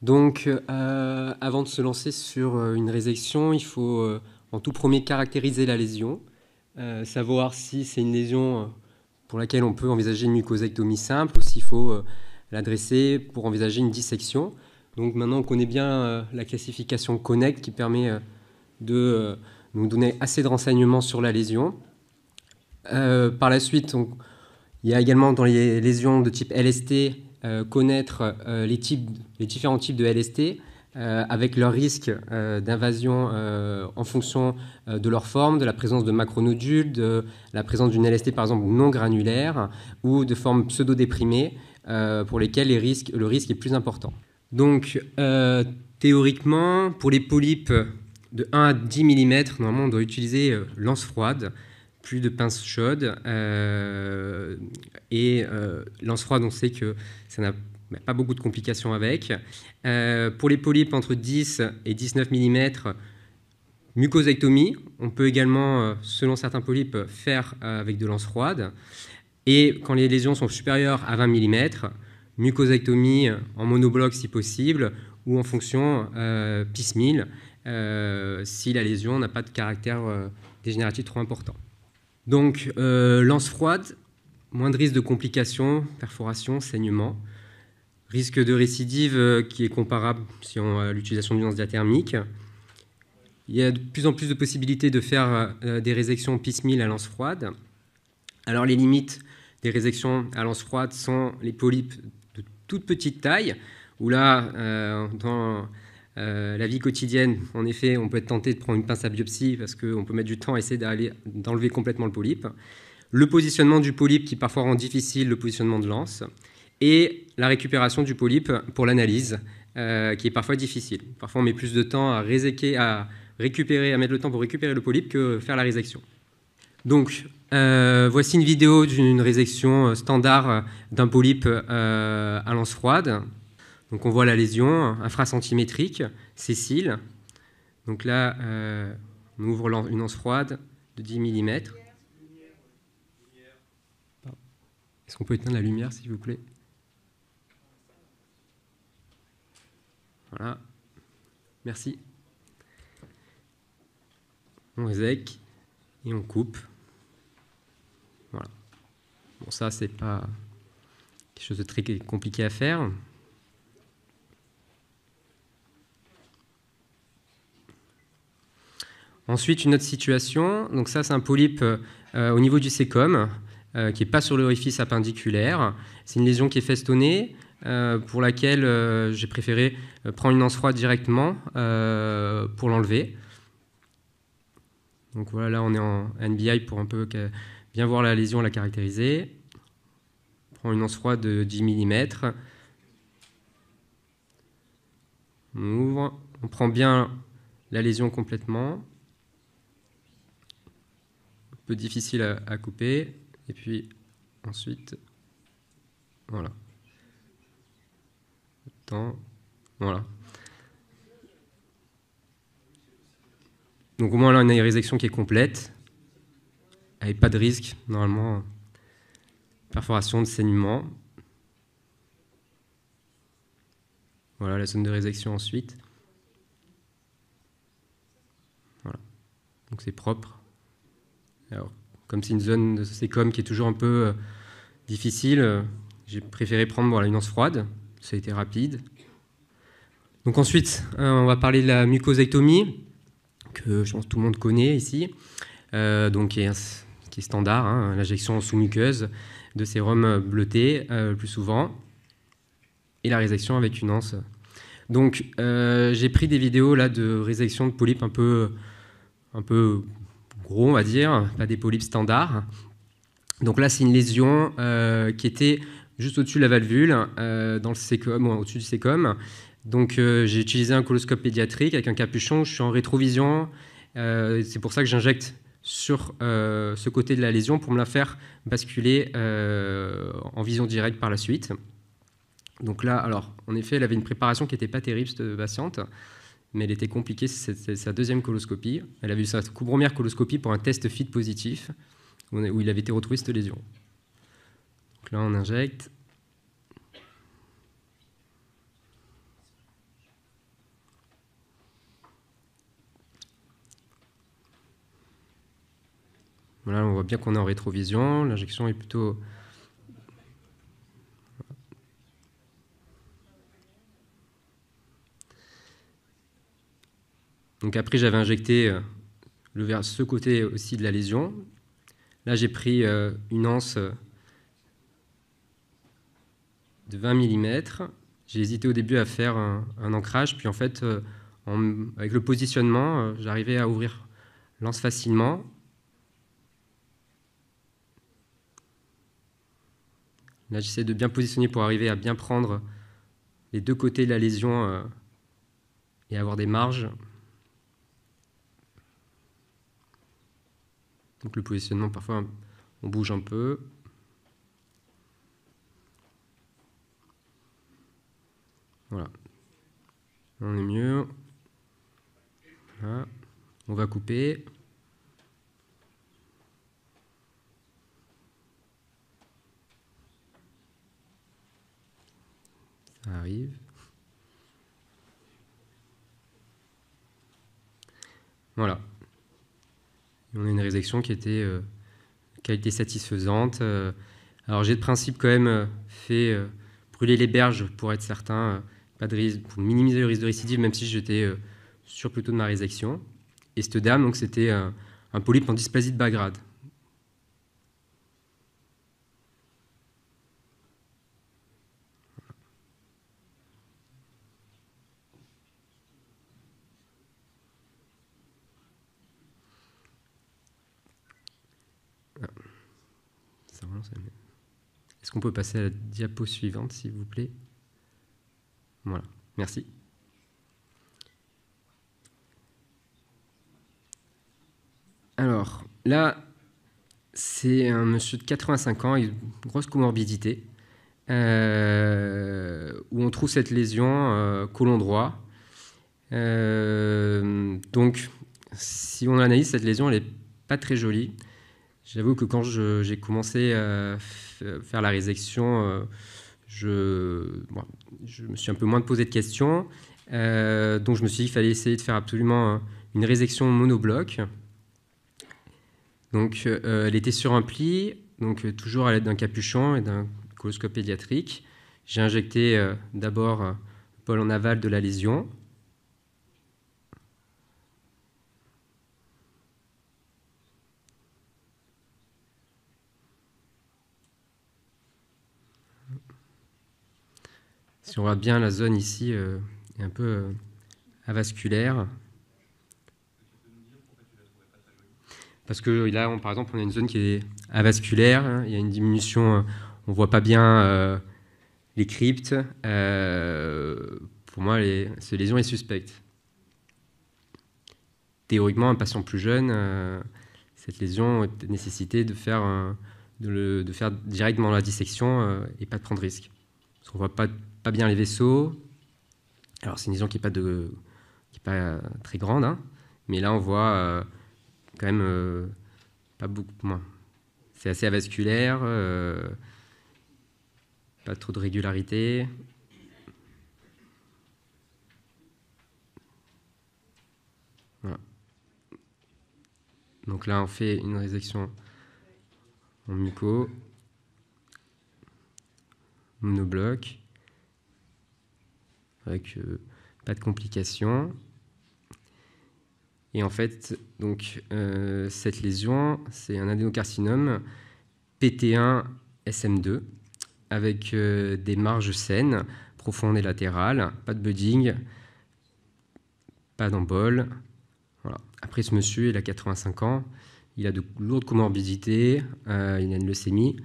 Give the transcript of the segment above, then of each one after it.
Donc, avant de se lancer sur une résection, il faut en tout premier caractériser la lésion, savoir si c'est une lésion pour laquelle on peut envisager une mucosectomie simple ou s'il faut l'adresser pour envisager une dissection. Donc maintenant on connaît bien la classification Connect qui permet de nous donner assez de renseignements sur la lésion. Par la suite, il y a également dans les lésions de type LST connaître les différents types de LST avec leur risque d'invasion en fonction de leur forme, de la présence de macronodules, de la présence d'une LST par exemple non granulaire ou de formes pseudo-déprimées pour lesquelles le risque est plus important. Donc théoriquement, pour les polypes de 1 à 10 mm, normalement on doit utiliser lance froide, plus de pince chaude. Lance froide, on sait que ça n'a pas beaucoup de complications avec. Pour les polypes entre 10 et 19 mm, mucosectomie. On peut également, selon certains polypes, faire avec de lance froide. Et quand les lésions sont supérieures à 20 mm, mucosectomie en monobloc si possible, ou en fonction piecemeal, si la lésion n'a pas de caractère dégénératif trop important. Donc, lance froide, moins de risque de complications, perforation, saignement. Risque de récidive qui est comparable si on a l'utilisation d'une lance diathermique. Il y a de plus en plus de possibilités de faire des résections piecemeal à lance froide. Alors, les limites des résections à lance froide sont les polypes de toute petite taille, où là, dans la vie quotidienne, en effet, on peut être tenté de prendre une pince à biopsie parce qu'on peut mettre du temps à essayer d'enlever complètement le polype. Le positionnement du polype qui parfois rend difficile le positionnement de lance. Et la récupération du polype pour l'analyse, qui est parfois difficile. Parfois, on met plus de temps à mettre le temps pour récupérer le polype que faire la résection. Donc, voici une vidéo d'une résection standard d'un polype à lance froide. Donc on voit la lésion infracentimétrique, sessile. Donc là, on ouvre une lance froide de 10 mm. Est-ce qu'on peut éteindre la lumière, s'il vous plaît? Voilà. Merci. On résèque et on coupe. Voilà. Bon, ça, c'est pas quelque chose de très compliqué à faire. Ensuite, une autre situation. Donc ça, c'est un polype au niveau du cécum, qui n'est pas sur l'orifice appendiculaire. C'est une lésion qui est festonnée, pour laquelle j'ai préféré prendre une lance froide directement pour l'enlever. Donc voilà, là on est en NBI pour un peu bien voir la lésion, la caractériser. On prend une lance froide de 10 mm. On ouvre, on prend bien la lésion complètement. Un peu difficile à couper. Et puis ensuite, voilà. Voilà. Donc au moins là, on a une résection qui est complète, avec pas de risque, normalement, perforation de saignement. Voilà la zone de résection ensuite. Voilà. Donc c'est propre. Alors, comme c'est une zone de cécum qui est toujours un peu difficile, j'ai préféré prendre une lance froide. Ça a été rapide. Donc ensuite, on va parler de la mucosectomie, que je pense que tout le monde connaît ici, donc qui est standard, hein, l'injection sous muqueuse de sérum bleuté le plus souvent, et la résection avec une anse. Donc j'ai pris des vidéos là de résection de polypes un peu gros, on va dire, pas des polypes standards. Donc là, c'est une lésion qui était juste au-dessus de la valvule, dans le cécum, au-dessus du cécum. Donc j'ai utilisé un coloscope pédiatrique avec un capuchon, je suis en rétrovision, c'est pour ça que j'injecte sur ce côté de la lésion pour me la faire basculer en vision directe par la suite. Donc là, alors, en effet, elle avait une préparation qui n'était pas terrible, cette patiente, mais elle était compliquée, c'est sa deuxième coloscopie. Elle avait eu sa première coloscopie pour un test FIT positif, où il avait été retrouvé cette lésion. Donc là, on injecte. Voilà, on voit bien qu'on est en rétrovision. L'injection est plutôt... Donc après, j'avais injecté vers ce côté aussi de la lésion. Là, j'ai pris une anse de 20 mm. J'ai hésité au début à faire un ancrage, puis en fait, avec le positionnement, j'arrivais à ouvrir l'anse facilement. Là, j'essaie de bien positionner pour arriver à bien prendre les deux côtés de la lésion et avoir des marges. Donc le positionnement, parfois, on bouge un peu. Voilà. On est mieux. Voilà. On va couper. Ça arrive. Voilà. Et on a une résection qui était de qualité satisfaisante. Alors j'ai de principe quand même fait brûler les berges pour être certain, pas de risque, pour minimiser le risque de récidive, même si j'étais sûr plutôt de ma résection. Et cette dame, donc c'était un polype en dysplasie de bas grade. Est-ce qu'on peut passer à la diapo suivante, s'il vous plaît? Voilà, merci. Alors, là, c'est un monsieur de 85 ans, avec une grosse comorbidité, où on trouve cette lésion côlon droit. Donc, si on analyse cette lésion, elle n'est pas très jolie. J'avoue que quand j'ai commencé à faire la résection, je me suis un peu moins posé de questions. Donc je me suis dit qu'il fallait essayer de faire absolument une résection monobloc. Donc elle était sur un pli, donc toujours à l'aide d'un capuchon et d'un coloscope pédiatrique. J'ai injecté d'abord le pôle en aval de la lésion. Si on voit bien, la zone ici est un peu avasculaire. Parce que là, par exemple, on a une zone qui est avasculaire, hein, il y a une diminution, on ne voit pas bien les cryptes. Pour moi, cette lésion est suspecte. Théoriquement, un patient plus jeune, cette lésion a nécessité de faire directement la dissection et pas de prendre risque. Parce qu'on ne voit pas bien les vaisseaux. Alors, c'est une lésion qui n'est pas très grande, hein, mais là, on voit quand même pas beaucoup moins. C'est assez avasculaire, pas trop de régularité. Voilà. Donc là, on fait une résection en muco, monobloc, avec pas de complications. Et en fait, donc, cette lésion, c'est un adénocarcinome PT1 SM2 avec des marges saines, profondes et latérales, pas de budding, pas d'embole. Voilà. Après, ce monsieur, il a 85 ans, il a de lourdes comorbidités, il a une leucémie.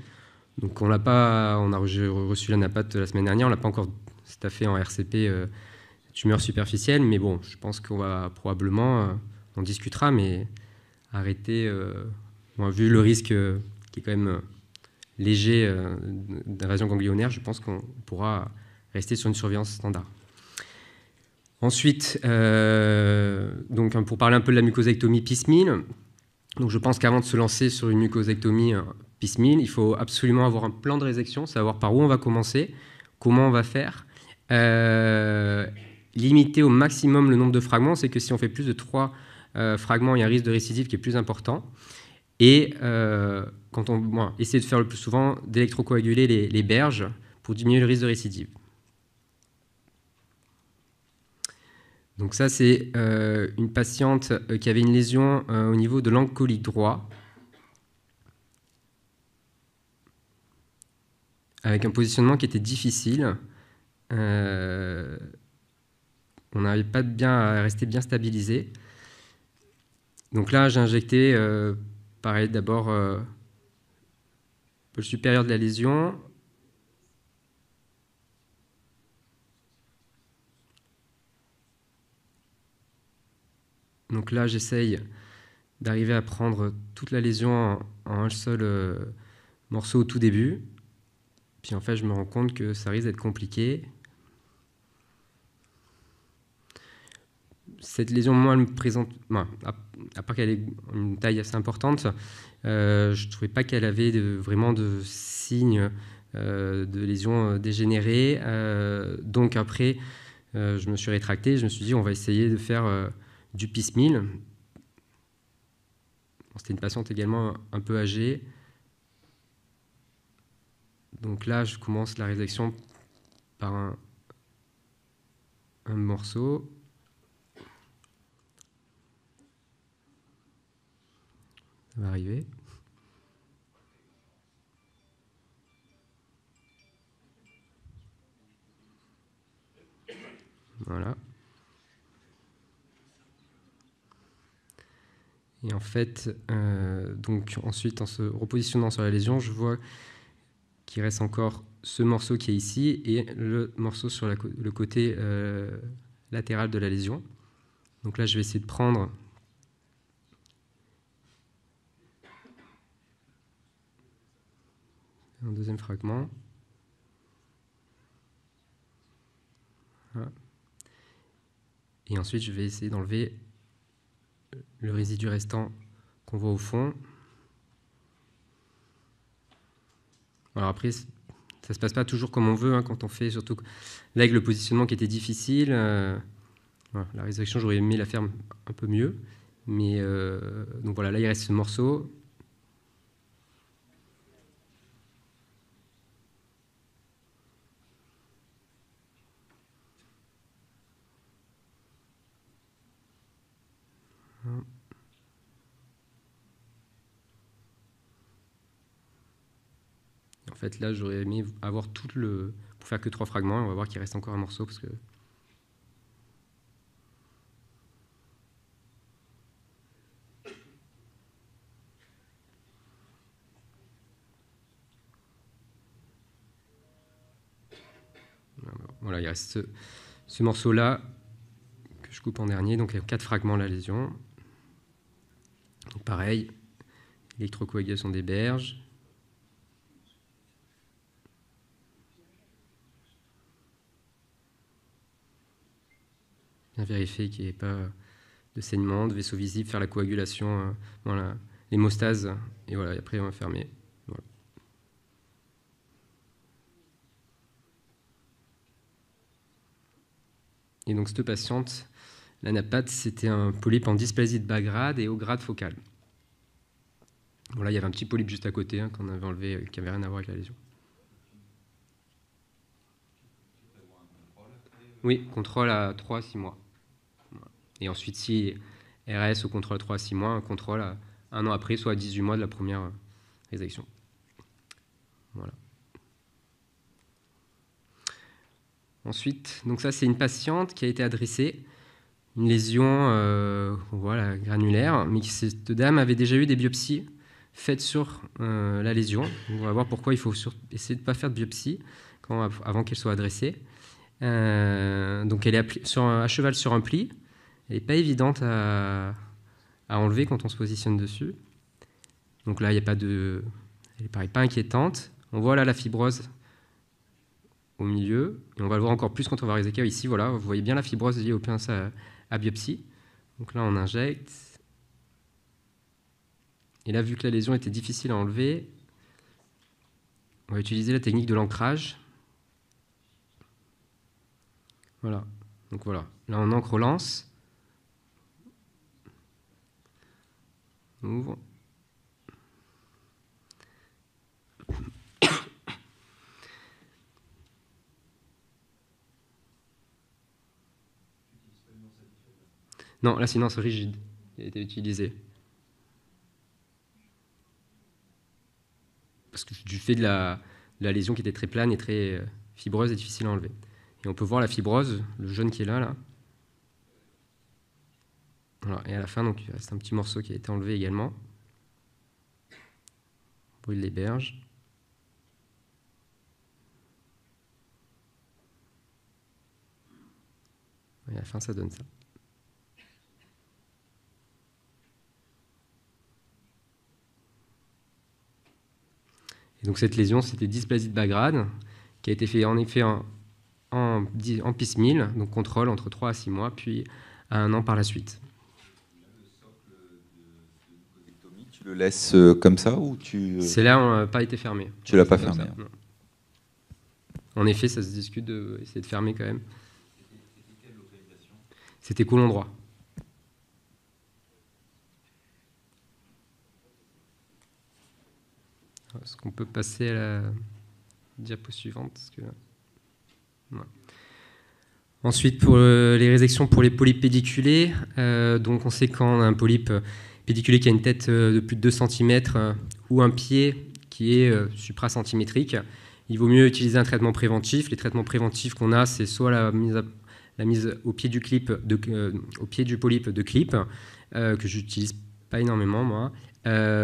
Donc on a reçu la NAPAT la semaine dernière, on ne l'a pas encore staffé en RCP tumeur superficielle, mais bon, je pense qu'on va probablement, on discutera, mais arrêter, vu le risque qui est quand même léger d'invasion ganglionnaire, je pense qu'on pourra rester sur une surveillance standard. Ensuite, donc, pour parler un peu de la mucosectomie piecemeal, donc je pense qu'avant de se lancer sur une mucosectomie piecemeal, il faut absolument avoir un plan de résection, savoir par où on va commencer, comment on va faire, limiter au maximum le nombre de fragments. C'est que si on fait plus de 3 fragments, il y a un risque de récidive qui est plus important. Et quand on essaie de faire le plus souvent, d'électrocoaguler les berges pour diminuer le risque de récidive. Donc ça, c'est une patiente qui avait une lésion au niveau de l'angle colique droit, avec un positionnement qui était difficile. On n'arrivait pas à rester bien stabilisé. Donc là, j'ai injecté, pareil, d'abord le pôle supérieur de la lésion. Donc là, j'essaye d'arriver à prendre toute la lésion en un seul morceau au tout début. Puis en fait, je me rends compte que ça risque d'être compliqué. Cette lésion, moi, elle me présente, à part qu'elle ait une taille assez importante, je ne trouvais pas qu'elle avait vraiment de signes de lésion dégénérée. Donc après, je me suis rétracté, je me suis dit, on va essayer de faire du piecemeal. C'était une patiente également un peu âgée. Donc là, je commence la résection par un morceau. Ça va arriver. Voilà. Et en fait, donc ensuite, en se repositionnant sur la lésion, je vois qu'il reste encore ce morceau qui est ici et le morceau sur le côté latéral de la lésion. Donc là, je vais essayer de prendre un deuxième fragment. Voilà. Et ensuite, je vais essayer d'enlever le résidu restant qu'on voit au fond. Alors après, ça ne se passe pas toujours comme on veut, hein, quand on fait, surtout là avec le positionnement qui était difficile. Voilà, la résection, j'aurais aimé la faire un peu mieux. Mais donc voilà, là il reste ce morceau. En fait, là, j'aurais aimé avoir tout le... Pour faire que 3 fragments, on va voir qu'il reste encore un morceau, parce que... Voilà, il reste ce morceau-là, que je coupe en dernier, donc il y a 4 fragments la lésion. Donc pareil, électrocoagulation des berges. Bien vérifier qu'il n'y ait pas de saignement, de vaisseau visible, faire la coagulation, voilà, l'hémostase, et voilà, et après on va fermer. Voilà. Et donc cette patiente, l'anapathe, c'était un polype en dysplasie de bas grade et haut grade focal. Voilà, il y avait un petit polype juste à côté, hein, qu'on avait enlevé, qui n'avait rien à voir avec la lésion. Oui, contrôle à 3 à 6 mois. Et ensuite, si RS au contrôle à 3 à 6 mois, un contrôle à 1 an après, soit à 18 mois de la première résection. Voilà. Ensuite, donc ça, c'est une patiente qui a été adressée, une lésion voilà, granulaire, mais cette dame avait déjà eu des biopsies faites sur la lésion. On va voir pourquoi il faut essayer de ne pas faire de biopsie avant qu'elle soit adressée. Donc elle est à cheval sur un pli. Elle n'est pas évidente à enlever quand on se positionne dessus. Donc là, il n'y a pas de... Elle ne paraît pas inquiétante. On voit là la fibrose au milieu. Et on va le voir encore plus quand on va réséquer ici. Voilà, vous voyez bien la fibrose liée au pince à biopsie. Donc là, on injecte. Et là, vu que la lésion était difficile à enlever, on va utiliser la technique de l'ancrage. Voilà. Donc voilà. Là, on ancre au lance. On ouvre. Non, là, sinon, c'est rigide qui a été utilisé. Parce que du fait de la lésion qui était très plane et très fibreuse et difficile à enlever. Et on peut voir la fibrose, le jaune qui est là. Voilà. Et à la fin, donc, il reste un petit morceau qui a été enlevé également. On brûle les berges. Et à la fin, ça donne ça. Et donc cette lésion, c'était dysplasie de bas grade, qui a été fait en effet en piecemeal, donc contrôle entre 3 à 6 mois, puis à 1 an par la suite. Le socle de mucosectomie, tu le laisses comme ça ou tu... C'est là, on n'a pas été fermé. Tu l'as pas fermé. En effet, ça se discute d'essayer de fermer quand même. C'était quelle localisation? C'était côlon droit. Est-ce qu'on peut passer à la diapo suivante parce que... ouais. Ensuite, pour les résections pour les polypes pédiculés, donc on sait quand on a un polype pédiculé qui a une tête de plus de 2 cm ou un pied qui est supracentimétrique, il vaut mieux utiliser un traitement préventif. Les traitements préventifs qu'on a, c'est soit la mise au pied du au pied du polype de clip, que j'utilise pas énormément moi,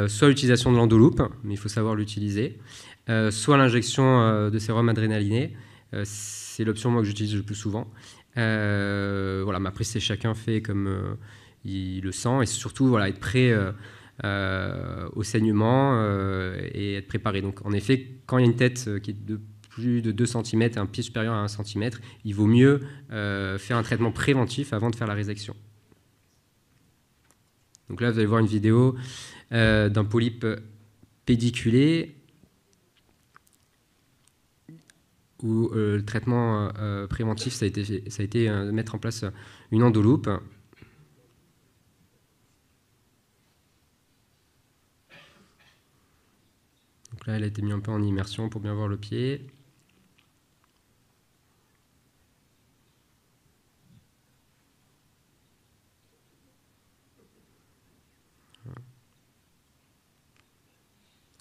soit l'utilisation de l'endoloop, mais il faut savoir l'utiliser, soit l'injection de sérum adrénaliné. C'est l'option moi que j'utilise le plus souvent. Voilà, mais après c'est chacun fait comme il le sent, et surtout voilà, être prêt au saignement et être préparé. Donc en effet, quand il y a une tête qui est de plus de 2 cm et un pied supérieur à 1 cm, il vaut mieux faire un traitement préventif avant de faire la résection. Donc là, vous allez voir une vidéo d'un polype pédiculé où le traitement préventif, ça a été de mettre en place une endoloop. Donc là, elle a été mise un peu en immersion pour bien voir le pied.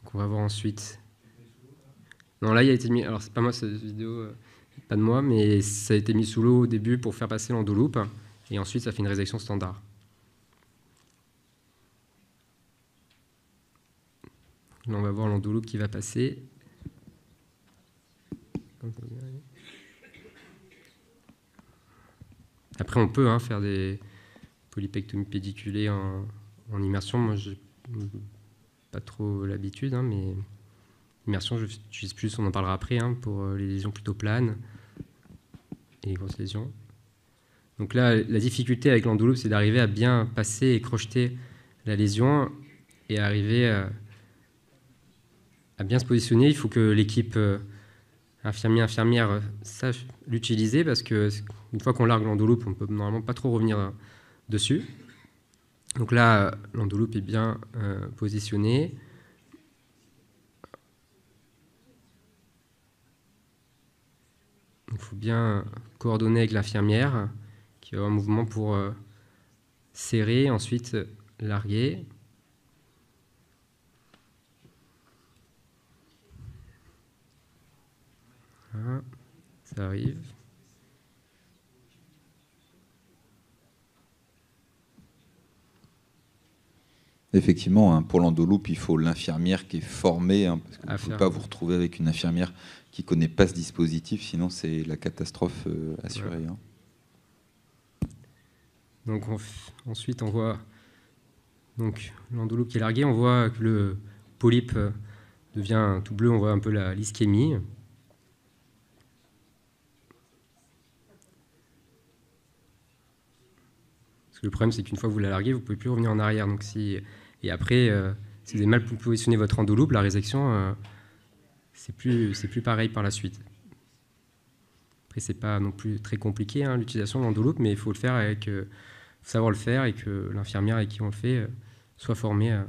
Donc on va voir ensuite. Non, là, il a été mis. Alors, c'est pas moi cette vidéo, pas de moi, mais ça a été mis sous l'eau au début pour faire passer l'endoloop, et ensuite, ça fait une résection standard. Là, on va voir l'endoloop qui va passer. Après, on peut faire des polypectomies pédiculées en immersion. Moi, j'ai pas trop l'habitude, mais immersion, j'utilise plus, on en parlera après, pour les lésions plutôt planes et les grosses lésions. Donc là, la difficulté avec l'endoloop, c'est d'arriver à bien passer et crocheter la lésion et arriver à bien se positionner. Il faut que l'équipe infirmière sache l'utiliser, parce que une fois qu'on largue l'endoloop, on ne peut normalement pas trop revenir dessus. Donc là, l'endoloop est bien positionné. Il faut bien coordonner avec l'infirmière qui va avoir un mouvement pour serrer, ensuite larguer. Voilà, ça arrive. Effectivement, pour l'endoloop, il faut l'infirmière qui est formée, parce que vous ne pouvez pas vous retrouver avec une infirmière qui ne connaît pas ce dispositif, sinon c'est la catastrophe assurée. Ouais. Donc ensuite, on voit l'endoloop qui est largué, on voit que le polype devient tout bleu, on voit un peu l'ischémie. Parce que le problème, c'est qu'une fois que vous la larguez, vous ne pouvez plus revenir en arrière. Donc et après, si vous avez mal positionné votre endoloop, la résection, c'est plus pareil par la suite. Après, c'est pas non plus très compliqué l'utilisation de l'endoloop, mais il faut le faire faut savoir le faire, et que l'infirmière avec qui on le fait soit formée à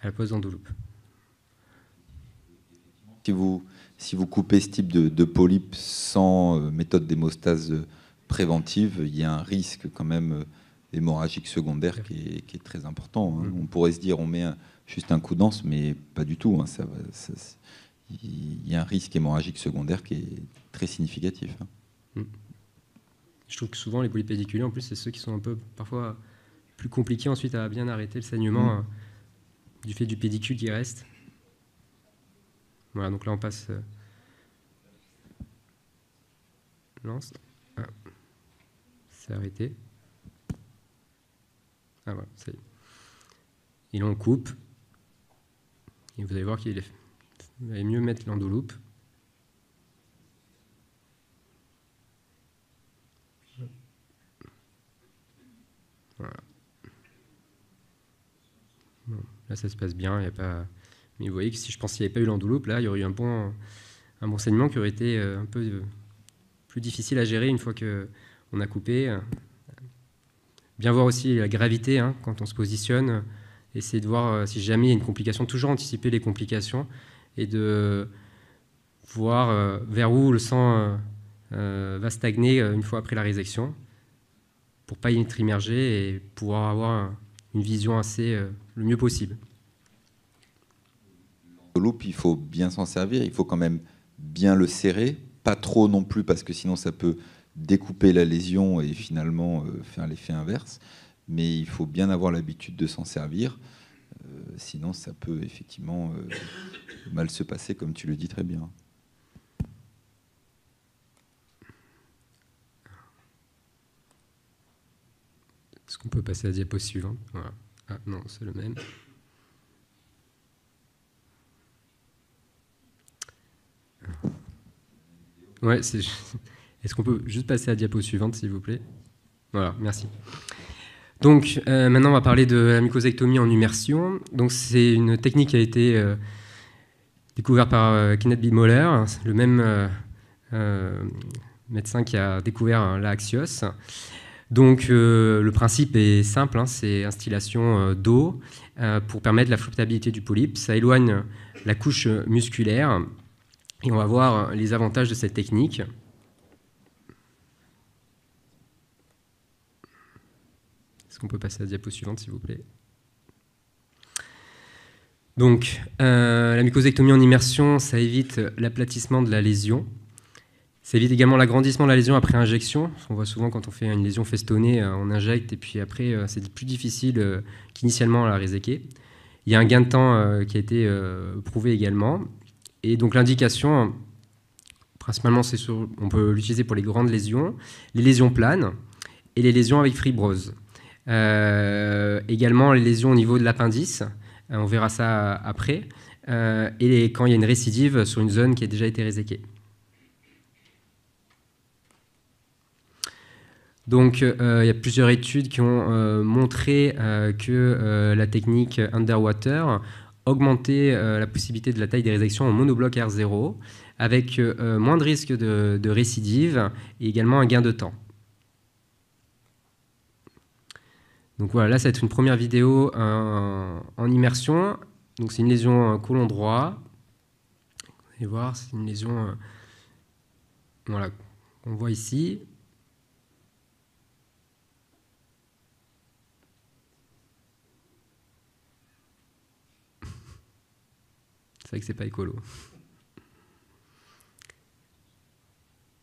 la pose d'endoloop. Si vous coupez ce type de polype sans méthode d'hémostase préventive, il y a un risque quand même hémorragique secondaire qui est très important. Hein. On pourrait se dire on met juste un coup d'anse, mais pas du tout. Hein. Il y a un risque hémorragique secondaire qui est très significatif. Hein. Je trouve que souvent les polypes pédiculés, en plus, c'est ceux qui sont un peu parfois plus compliqués ensuite à bien arrêter le saignement du fait du pédicule qui reste. Voilà, donc là on passe. Lance. Ah. C'est arrêté. Ah voilà, ça y est. Et là on coupe. Et vous allez voir qu'il va mieux mettre l'endoloupe. Voilà. Bon, là ça se passe bien, il y a pas. Mais vous voyez que si je pense qu'il n'y avait pas eu l'endoloupe, là il y aurait eu un bon saignement qui aurait été un peu plus difficile à gérer une fois qu'on a coupé. Bien voir aussi la gravité hein, quand on se positionne, essayer de voir si jamais il y a une complication, toujours anticiper les complications et de voir vers où le sang va stagner une fois après la résection pour ne pas y être immergé et pouvoir avoir une vision assez le mieux possible. L'endoloupe, il faut bien s'en servir, il faut quand même bien le serrer, pas trop non plus parce que sinon ça peut découper la lésion et finalement faire l'effet inverse, mais il faut bien avoir l'habitude de s'en servir, sinon ça peut effectivement mal se passer comme tu le dis très bien. Est-ce qu'on peut passer à la diapo suivante? Voilà. Ah non, c'est le même. Ouais, est-ce qu'on peut juste passer à la diapo suivante, s'il vous plaît? Voilà, merci. Donc, maintenant, on va parler de la mucosectomie en immersion. Donc, c'est une technique qui a été découverte par Kenneth B. Moller, le même médecin qui a découvert l'Axios. Donc, le principe est simple, hein, c'est instillation d'eau pour permettre la flottabilité du polype. Ça éloigne la couche musculaire. Et on va voir les avantages de cette technique. Est-ce qu'on peut passer à la diapo suivante, s'il vous plaît? Donc, la mucosectomie en immersion, ça évite l'aplatissement de la lésion. Ça évite également l'agrandissement de la lésion après injection. On voit souvent quand on fait une lésion festonnée, on injecte et puis après, c'est plus difficile qu'initialement à la réséquer. Il y a un gain de temps qui a été prouvé également. Et donc l'indication, principalement, on peut l'utiliser pour les grandes lésions, les lésions planes et les lésions avec fibrose. Également les lésions au niveau de l'appendice, on verra ça après, et quand il y a une récidive sur une zone qui a déjà été réséquée. Donc il y a plusieurs études qui ont montré que la technique underwater augmenter la possibilité de la taille des résections en monobloc R0 avec moins de risque de récidive et également un gain de temps. Donc voilà, là ça va être une première vidéo en immersion. Donc c'est une lésion côlon droit. Vous allez voir, c'est une lésion voilà, qu'on voit ici. C'est vrai que c'est pas écolo.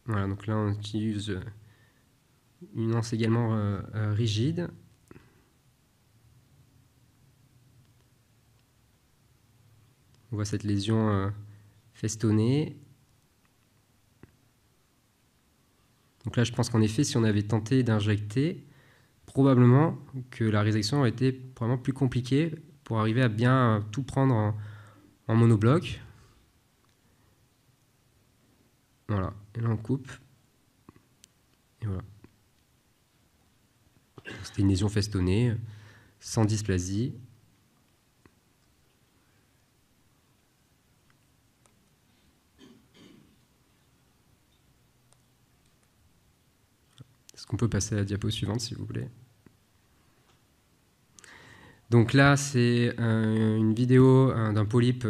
Voilà, donc là on utilise une anse également rigide. On voit cette lésion festonnée. Donc là je pense qu'en effet si on avait tenté d'injecter, probablement que la résection aurait été probablement plus compliquée pour arriver à bien tout prendre en monobloc. Voilà, et là on coupe. Et voilà. C'était une lésion festonnée, sans dysplasie. Est-ce qu'on peut passer à la diapo suivante, s'il vous plaît? Donc là, c'est une vidéo d'un polype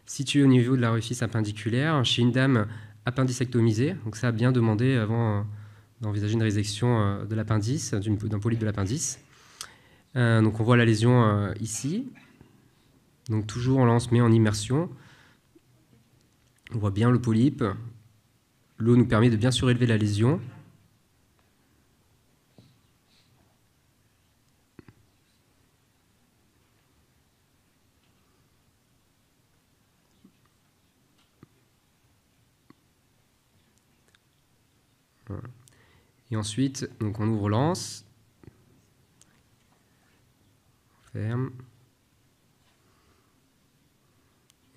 situé au niveau de la orifice appendiculaire chez une dame appendicectomisée. Donc ça a bien demandé avant d'envisager une résection de l'appendice, d'un polype de l'appendice. Donc on voit la lésion ici. Donc toujours on lance mais en immersion. On voit bien le polype. L'eau nous permet de bien surélever la lésion. Voilà. Et ensuite, donc on ouvre l'anse. On ferme.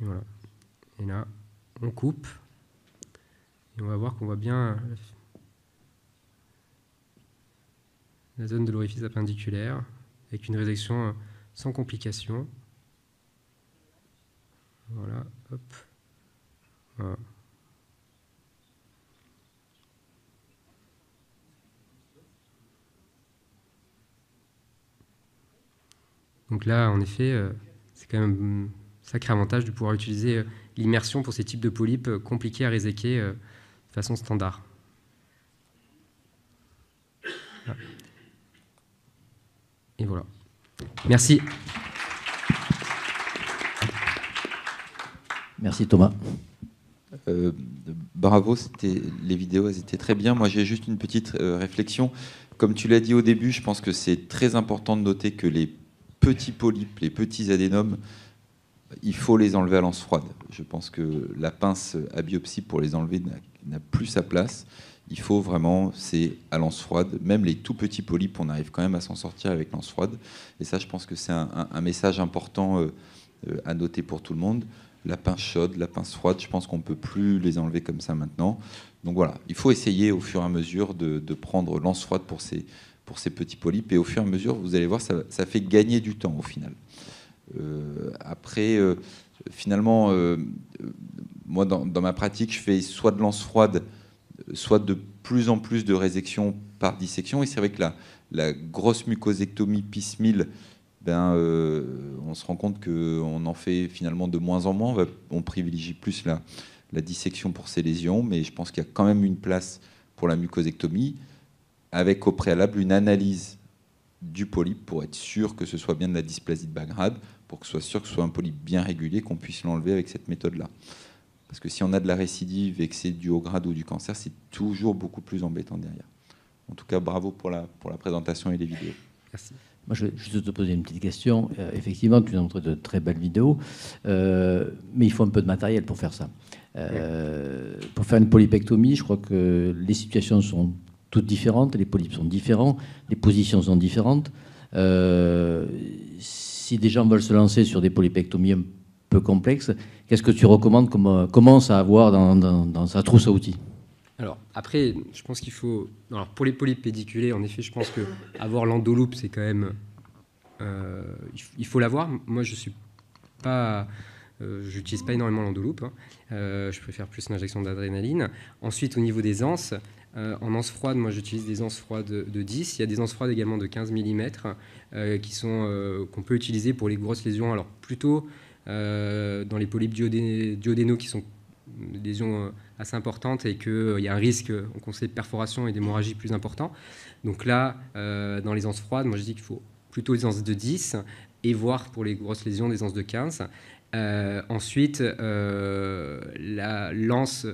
Et voilà. Et là, on coupe. Et on va voir qu'on voit bien la zone de l'orifice appendiculaire avec une résection sans complication. Voilà, hop. Voilà. Donc là, en effet, c'est quand même un sacré avantage de pouvoir utiliser l'immersion pour ces types de polypes compliqués à réséquer de façon standard. Voilà. Et voilà. Merci. Merci Thomas. Bravo, les vidéos, elles étaient très bien. Moi, j'ai juste une petite réflexion. Comme tu l'as dit au début, je pense que c'est très important de noter que les petits polypes, les petits adénomes, il faut les enlever à lance froide. Je pense que la pince à biopsie pour les enlever n'a plus sa place. Il faut vraiment, c'est à lance froide. Même les tout petits polypes, on arrive quand même à s'en sortir avec lance froide. Et ça, je pense que c'est un message important à noter pour tout le monde. La pince chaude, la pince froide, je pense qu'on ne peut plus les enlever comme ça maintenant. Donc voilà, il faut essayer au fur et à mesure de prendre lance froide pour ces petits polypes. Et au fur et à mesure, vous allez voir, ça fait gagner du temps au final. Après, finalement, moi, dans ma pratique, je fais soit de lance froide, soit de plus en plus de résection par dissection. Et c'est vrai que la grosse mucosectomie piecemeal, on se rend compte qu'on en fait finalement de moins en moins. On privilégie plus la dissection pour ces lésions, mais je pense qu'il y a quand même une place pour la mucosectomie, avec au préalable une analyse du polype pour être sûr que ce soit bien de la dysplasie de bas grade, pour que ce soit sûr que ce soit un polype bien régulier, qu'on puisse l'enlever avec cette méthode-là. Parce que si on a de la récidive et que c'est du haut grade ou du cancer, c'est toujours beaucoup plus embêtant derrière. En tout cas, bravo pour la présentation et les vidéos. Merci. Moi, je vais juste te poser une petite question. Effectivement, tu nous as montré de très belles vidéos, mais il faut un peu de matériel pour faire ça. Pour faire une polypectomie, je crois que les situations sont toutes différentes, les polypes sont différents, les positions sont différentes. Si des gens veulent se lancer sur des polypectomies un peu complexes, qu'est-ce que tu recommandes comme commence à avoir dans sa trousse à outils? Alors, après, je pense qu'il faut... Alors, pour les polypes pédiculés, en effet, je pense qu'avoir l'endoloupe, c'est quand même... il faut l'avoir. Moi, je suis pas... j'utilise pas énormément l'endoloupe. Hein. Je préfère plus l'injection d'adrénaline. Ensuite, au niveau des anses, en anse froide, moi, j'utilise des anses froides de 10. Il y a des anses froides également de 15 mm qu'on peut utiliser pour les grosses lésions. Alors, plutôt dans les polypes duodénaux qui sont des lésions assez importantes et qu'il y a un risque, on conseille de perforation et d'hémorragie plus important. Donc là, dans les anses froides, moi je dis qu'il faut plutôt des anses de 10 et voire pour les grosses lésions des anses de 15. Ensuite, la lance,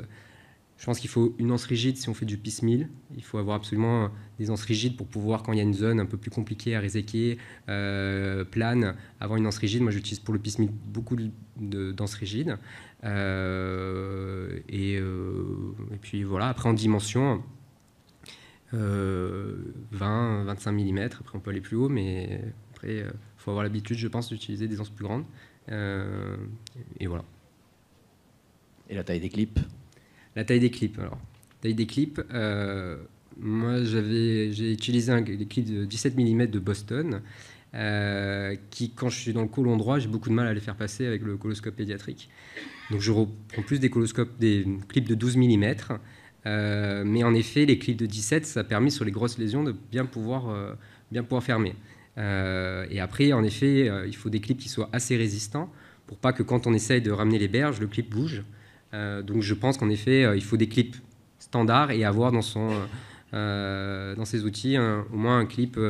je pense qu'il faut une anse rigide si on fait du piecemeal. Il faut avoir absolument des anses rigides pour pouvoir, quand il y a une zone un peu plus compliquée à réséquer, plane, avoir une anse rigide. Moi, j'utilise pour le piecemeal beaucoup d'anses rigides. Et puis voilà, après en dimension, 20-25 mm. Après, on peut aller plus haut, mais après, il faut avoir l'habitude, je pense, d'utiliser des anses plus grandes. Et voilà. Et la taille des clips? La taille des clips. Alors, taille des clips, moi j'ai utilisé des clips de 17 mm de Boston, qui, quand je suis dans le côlon droit, j'ai beaucoup de mal à les faire passer avec le coloscope pédiatrique. Donc je reprends plus des clips de 12 mm. Mais en effet, les clips de 17, ça a permis sur les grosses lésions de bien pouvoir fermer. Et après, en effet, il faut des clips qui soient assez résistants pour pas que quand on essaye de ramener les berges, le clip bouge. Donc je pense qu'en effet, il faut des clips standards et avoir dans ses outils au moins un clip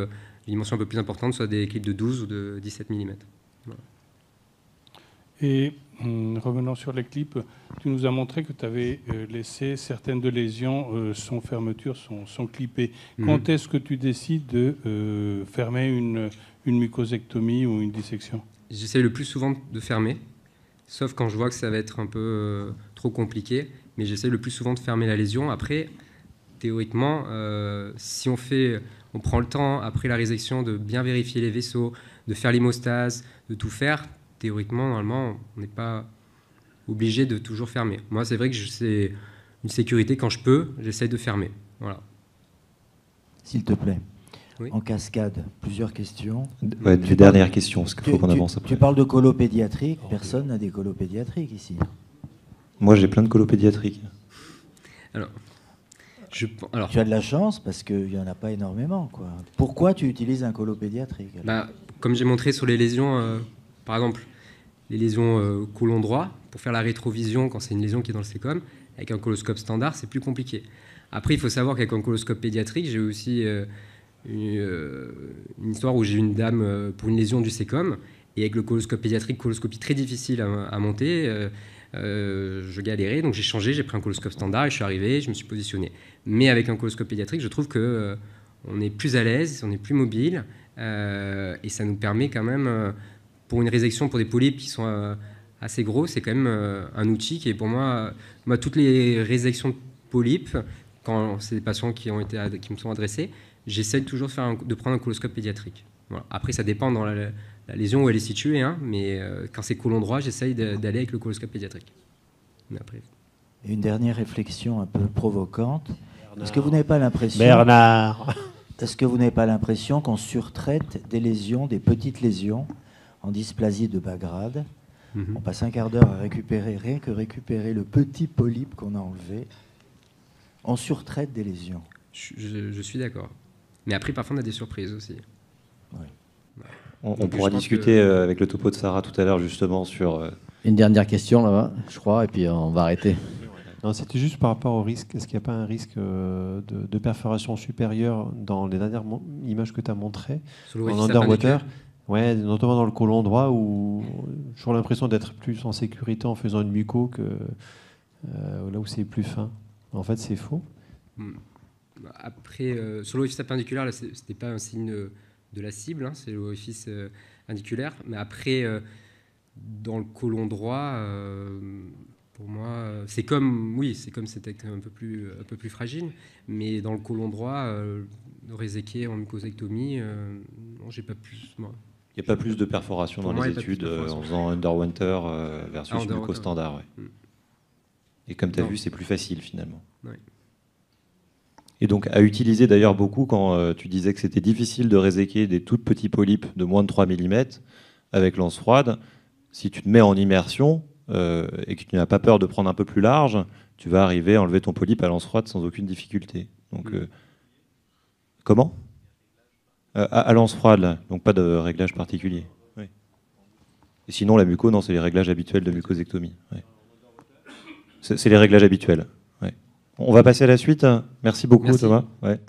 dimensions un peu plus importantes, soit des clips de 12 ou de 17 mm. Voilà. Et revenant sur les clips, tu nous as montré que tu avais laissé certaines de lésions sans fermeture, sont clippées. Quand est-ce que tu décides de fermer une mucosectomie ou une dissection? J'essaie le plus souvent de fermer, sauf quand je vois que ça va être un peu trop compliqué, mais j'essaie le plus souvent de fermer la lésion. Après, théoriquement, si on prend le temps, après la résection, de bien vérifier les vaisseaux, de faire l'hémostase, de tout faire, théoriquement, normalement, on n'est pas obligé de toujours fermer. Moi, c'est vrai que c'est une sécurité, quand je peux, j'essaie de fermer. Voilà. S'il te plaît, oui. En cascade, plusieurs questions. Ouais, des dernières questions, parce qu'il faut qu'on avance après. Tu parles de colo pédiatrique, personne n'a des colos pédiatriques ici. Moi, j'ai plein de colos pédiatriques. Alors, tu as de la chance parce qu'il n'y en a pas énormément, quoi. Pourquoi tu utilises un colo pédiatrique? Comme j'ai montré sur les lésions, par exemple, les lésions côlon droit, pour faire la rétrovision quand c'est une lésion qui est dans le sécom, avec un coloscope standard, c'est plus compliqué. Après, il faut savoir qu'avec un coloscope pédiatrique, j'ai aussi une histoire où j'ai une dame pour une lésion du sécom, et avec le coloscope pédiatrique, coloscopie très difficile à monter, je galérais, donc j'ai changé, j'ai pris un coloscope standard et je suis arrivé, je me suis positionné. Mais avec un coloscope pédiatrique, je trouve que on est plus à l'aise, on est plus mobile, et ça nous permet quand même, pour une résection, pour des polypes qui sont assez gros, c'est quand même un outil qui est pour moi, toutes les résections de polypes, quand c'est des patients qui me sont adressés, j'essaie toujours de prendre un coloscope pédiatrique. Voilà. Après, ça dépend dans la lésion où elle est située, hein, mais quand c'est côlon droit, j'essaye d'aller avec le coloscope pédiatrique. Mais après... Et une dernière réflexion un peu provocante. Est-ce que vous n'avez pas l'impression... Bernard. Est-ce que vous n'avez pas l'impression qu'on surtraite des lésions, des petites lésions, en dysplasie de bas grade? On passe un quart d'heure à récupérer le petit polype qu'on a enlevé. On surtraite des lésions. Je suis d'accord. Mais après, parfois, on a des surprises aussi. Oui. Ouais. On pourra discuter avec le topo de Sarah tout à l'heure, justement, sur... Une dernière question, là-bas, je crois, et puis on va arrêter. Non, c'était juste par rapport au risque. Est-ce qu'il n'y a pas un risque de perforation supérieure dans les dernières images que tu as montrées en underwater? Ouais, notamment dans le côlon droit, où j'ai toujours l'impression d'être plus en sécurité en faisant une muco que là où c'est plus fin. En fait, c'est faux. Après, sur l'orifice appendicular, ce n'était pas un signe de la cible, hein, c'est l'orifice indiculaire. Mais après, dans le côlon droit, pour moi, c'est comme c'était un peu plus fragile. Mais dans le côlon droit, réséqué en mucosectomie, non, j'ai pas plus. Moi. Il n'y a pas plus de perforation dans les études en faisant underwater versus muco standard. Ouais. Et comme tu as vu, c'est plus facile finalement. Ouais. Et donc à utiliser d'ailleurs beaucoup quand tu disais que c'était difficile de réséquer des tout petits polypes de moins de 3 mm avec lance froide. Si tu te mets en immersion et que tu n'as pas peur de prendre un peu plus large, tu vas arriver à enlever ton polype à lance froide sans aucune difficulté. Donc, comment ? À lance froide, là, donc pas de réglage particulier. Oui. Et sinon, la muco, non, c'est les réglages habituels de mucosectomie. Ouais. C'est les réglages habituels. Ouais. On va passer à la suite. Merci beaucoup, Thomas. Ouais.